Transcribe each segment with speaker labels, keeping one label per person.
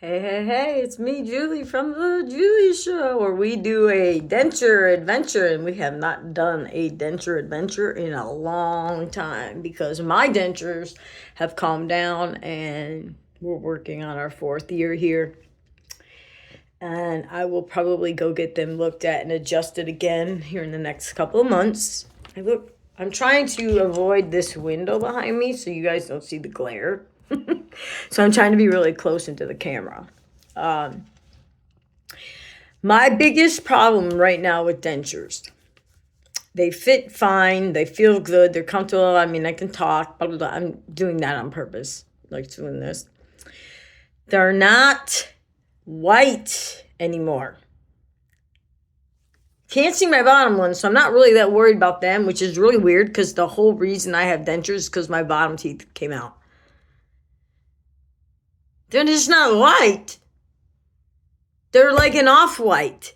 Speaker 1: Hey, it's me, Julie, from the Julie Show, where we do a denture adventure, and we have not done a denture adventure in a long time because my dentures have calmed down and we're working on our fourth year here. And I will probably go get them looked at and adjusted again here in the next couple of months. I'm trying to avoid this window behind me so you guys don't see the glare. So I'm trying to be really close into the camera. Um, my biggest problem right now with dentures, they fit fine, they feel good, they're comfortable. I mean, I can talk, blah, blah, blah. I'm doing that on purpose, like doing this. They're not white anymore. Can't see my bottom one, so I'm not really that worried about them, which is really weird because the whole reason I have dentures is because my bottom teeth came out. They're just not white. They're like an off-white.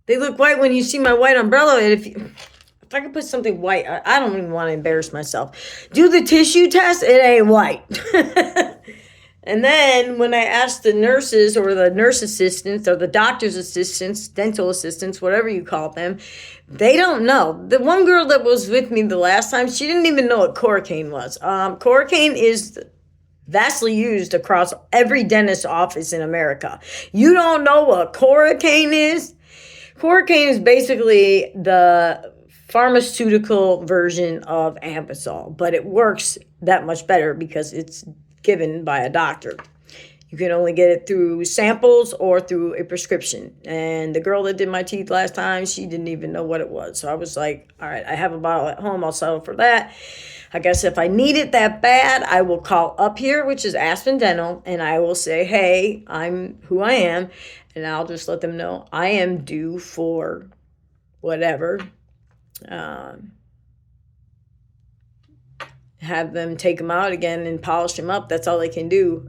Speaker 1: They look white when you see my white umbrella. And if I could put something white, I don't even want to embarrass myself. Do the tissue test, it ain't white. And then when I asked the nurses or the nurse assistants or the doctor's assistants, dental assistants, whatever you call them, they don't know. The one girl that was with me the last time, she didn't even know what Coracaine was. Coracaine is vastly used across every dentist office in America. You don't know what Coracaine is? Coracaine is basically the pharmaceutical version of Ambisol, but it works that much better because it's given by a doctor. You can only get it through samples or through a prescription. And the girl that did my teeth last time, she didn't even know what it was. So I was like, all right, I have a bottle at home. I'll settle for that. I guess if I need it that bad, I will call up here, which is Aspen Dental, and I will say, hey, I'm who I am. And I'll just let them know I am due for whatever. Have them take them out again and polish them up. That's all they can do.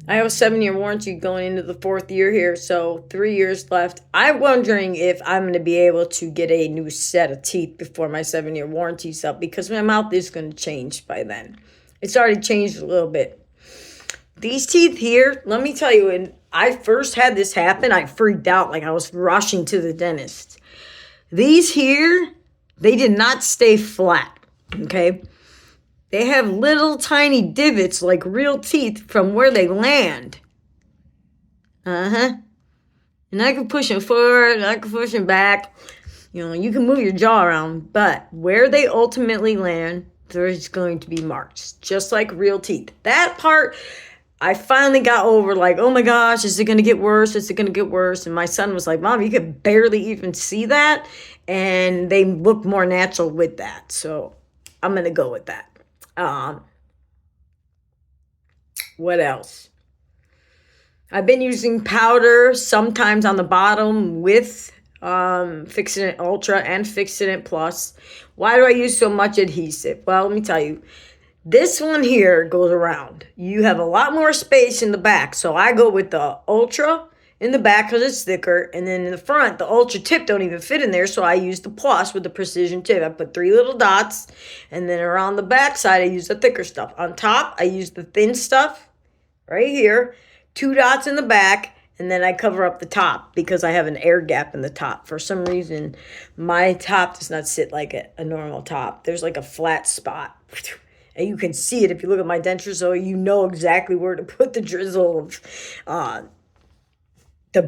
Speaker 1: I have a 7-year warranty going into the fourth year here, so 3 years left. I'm wondering if I'm going to be able to get a new set of teeth before my 7-year warranty's up because my mouth is going to change by then. It's already changed a little bit. These teeth here, let me tell you, when I first had this happen, I freaked out like I was rushing to the dentist. These here, they did not stay flat, okay? They have little tiny divots like real teeth from where they land. And I can push them forward, I can push them back. You know, you can move your jaw around, but where they ultimately land, there's going to be marks, just like real teeth. That part, I finally got over, like, oh my gosh, is it going to get worse? Is it going to get worse? And my son was like, Mom, you could barely even see that. And they look more natural with that. So I'm going to go with that. What else? I've been using powder sometimes on the bottom with Fixodent Ultra and Fixodent Plus. Why do I use so much adhesive? Well, let me tell you. This one here goes around. You have a lot more space in the back. So I go with the Ultra in the back because it's thicker. And then in the front, the Ultra tip don't even fit in there. So I use the Plus with the precision tip. I put 3 little dots. And then around the back side, I use the thicker stuff. On top, I use the thin stuff right here. 2 dots in the back. And then I cover up the top because I have an air gap in the top. For some reason, my top does not sit like a normal top. There's like a flat spot. And you can see it if you look at my dentures, so you know exactly where to put the drizzle of the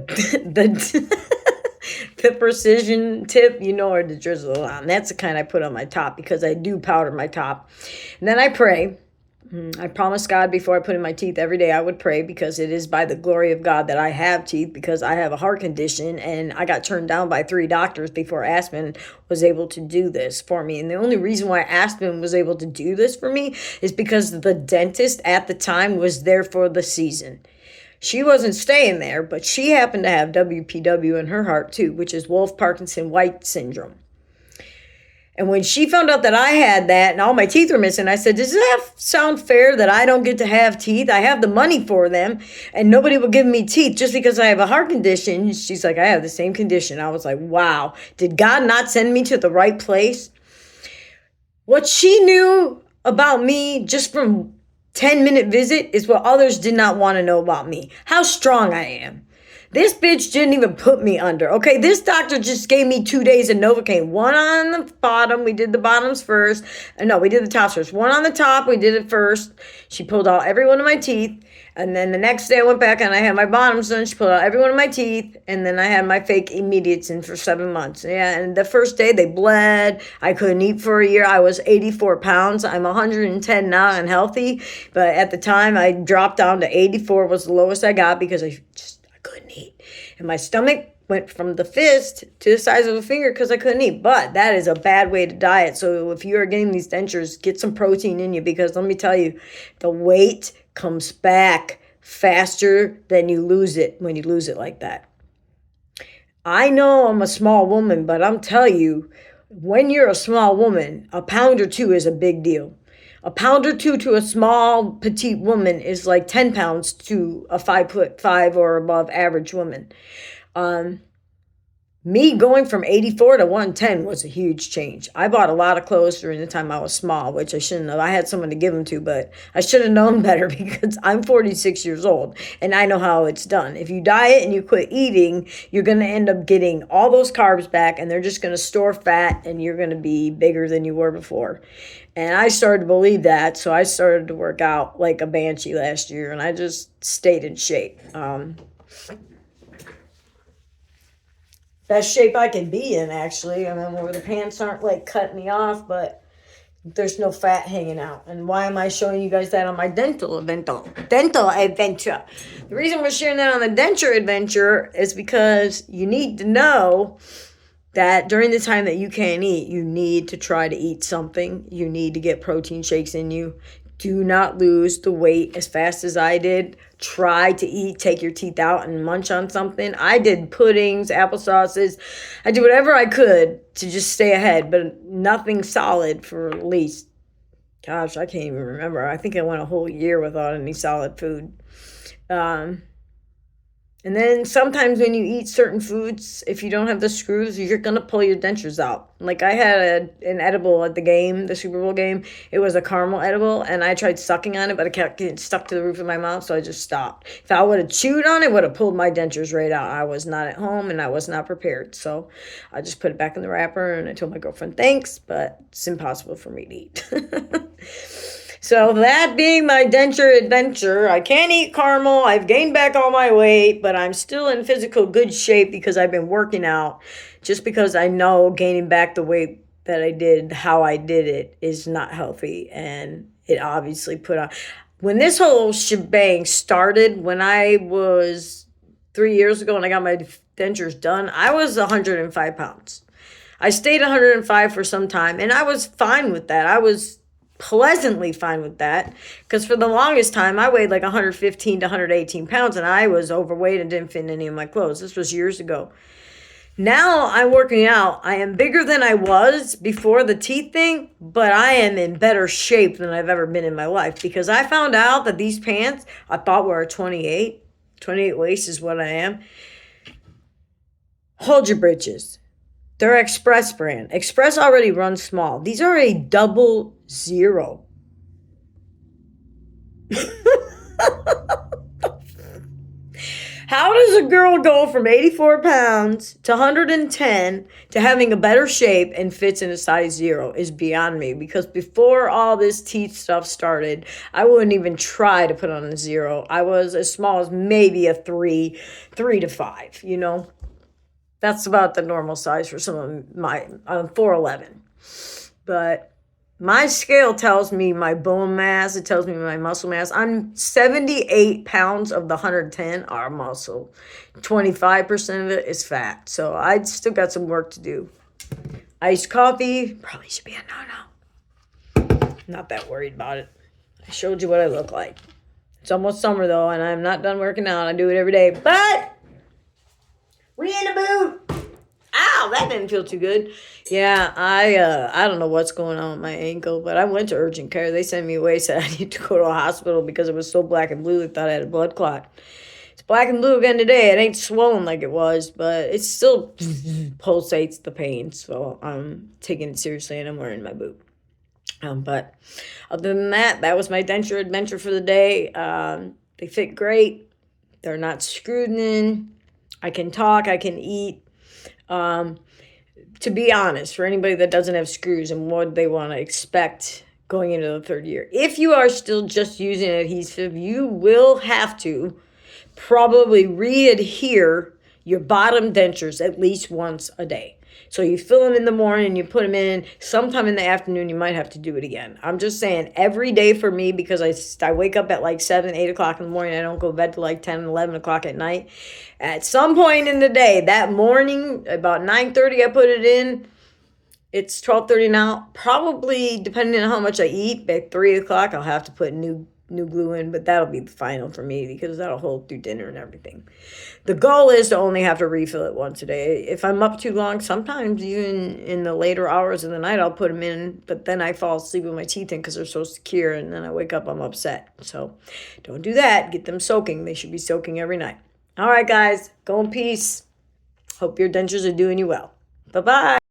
Speaker 1: the precision tip. You know where to drizzle on. That's the kind I put on my top because I do powder my top. And then I pray. I promised God before I put in my teeth every day I would pray because it is by the glory of God that I have teeth because I have a heart condition and I got turned down by 3 doctors before Aspen was able to do this for me. And the only reason why Aspen was able to do this for me is because the dentist at the time was there for the season. She wasn't staying there, but she happened to have WPW in her heart too, which is Wolff-Parkinson-White syndrome. And when she found out that I had that and all my teeth were missing, I said, does that sound fair that I don't get to have teeth? I have the money for them and nobody will give me teeth just because I have a heart condition. She's like, I have the same condition. I was like, wow, did God not send me to the right place? What she knew about me just from 10-minute visit is what others did not want to know about me. How strong I am. This bitch didn't even put me under. Okay, this doctor just gave me 2 days of Novocaine. One on the bottom. We did the bottoms first. No, we did the tops first. One on the top. We did it first. She pulled out every one of my teeth. And then the next day I went back and I had my bottoms done. She pulled out every one of my teeth. And then I had my fake immediates in for 7 months. Yeah, and the first day they bled. I couldn't eat for a year. I was 84 pounds. I'm 110 now and healthy. But at the time I dropped down to 84 was the lowest I got because I couldn't eat. And my stomach went from the fist to the size of a finger because I couldn't eat. But that is a bad way to diet. So if you are getting these dentures, get some protein in you because let me tell you, the weight comes back faster than you lose it when you lose it like that. I know I'm a small woman, but I'm telling you, when you're a small woman, a pound or two is a big deal. A pound or two to a small, petite woman is like 10 pounds to a 5'5" or above average woman. Me going from 84 to 110 was a huge change. I bought a lot of clothes during the time I was small, which I shouldn't have. I had someone to give them to, but I should have known better because I'm 46 years old and I know how it's done. If you diet and you quit eating, you're going to end up getting all those carbs back and they're just going to store fat and you're going to be bigger than you were before. And I started to believe that, so I started to work out like a banshee last year and I just stayed in shape. Best shape I can be in, actually. I mean, where the pants aren't like cutting me off, but there's no fat hanging out. And why am I showing you guys that on my dental adventure? The reason we're sharing that on the Denture Adventure is because you need to know that during the time that you can't eat, you need to try to eat something. You need to get protein shakes in you. Do not lose the weight as fast as I did. Try to eat, take your teeth out and munch on something. I did puddings, applesauces. I did whatever I could to just stay ahead, but nothing solid for at least, gosh, I can't even remember. I think I went a whole year without any solid food. And then sometimes when you eat certain foods, if you don't have the screws, you're going to pull your dentures out. Like I had an edible at the game, the Super Bowl game. It was a caramel edible, and I tried sucking on it, but it kept getting stuck to the roof of my mouth, so I just stopped. If I would have chewed on it, it would have pulled my dentures right out. I was not at home, and I was not prepared. So I just put it back in the wrapper, and I told my girlfriend thanks, but it's impossible for me to eat. So that being my denture adventure, I can't eat caramel. I've gained back all my weight, but I'm still in physical good shape because I've been working out. Just because I know gaining back the weight that I did, how I did it, is not healthy. And it obviously put on. When this whole shebang started, when I was 3 years ago and I got my dentures done, I was 105 pounds. I stayed 105 for some time, and I was fine with that. I was pleasantly fine with that because for the longest time I weighed like 115 to 118 pounds and I was overweight and didn't fit in any of my clothes. This was years ago. Now I'm working out. I am bigger than I was before the teeth thing, but I am in better shape than I've ever been in my life because I found out that these pants I thought were a 28 waist is what I am. Hold your britches. They're Express brand. Express already runs small. These are a 00. How does a girl go from 84 pounds to 110 to having a better shape and fits in a size 0 is beyond me. Because before all this teeth stuff started, I wouldn't even try to put on a 0. I was as small as maybe a 3 to 5, you know. That's about the normal size for some of my, I'm 4'11". But my scale tells me my bone mass. It tells me my muscle mass. I'm 78 pounds of the 110 are muscle. 25% of it is fat. So I still got some work to do. Iced coffee probably should be a no-no. Not that worried about it. I showed you what I look like. It's almost summer though, and I'm not done working out. I do it every day. But we in the mood. Ow, that didn't feel too good. Yeah, I don't know what's going on with my ankle, but I went to urgent care. They sent me away, said I need to go to a hospital because it was so black and blue. They thought I had a blood clot. It's black and blue again today. It ain't swollen like it was, but it still pulsates the pain. So I'm taking it seriously, and I'm wearing my boot. But other than that, that was my denture adventure for the day. They fit great. They're not screwed in. I can talk. I can eat. To be honest, for anybody that doesn't have screws and what they want to expect going into the third year, if you are still just using adhesive, you will have to probably re-adhere your bottom dentures at least once a day. So you fill them in the morning, you put them in. Sometime in the afternoon, you might have to do it again. I'm just saying, every day for me, because I wake up at like 7, 8 o'clock in the morning. I don't go to bed till like 10, 11 o'clock at night. At some point in the day, that morning, about 9:30, I put it in. It's 12:30 now. Probably, depending on how much I eat, at 3 o'clock, I'll have to put new glue in, but that'll be the final for me because that'll hold through dinner and everything. The goal is to only have to refill it once a day. If I'm up too long, sometimes even in the later hours of the night, I'll put them in, but then I fall asleep with my teeth in because they're so secure, and then I wake up, I'm upset. So don't do that. Get them soaking. They should be soaking every night. All right, guys, go in peace. Hope your dentures are doing you well. Bye-bye.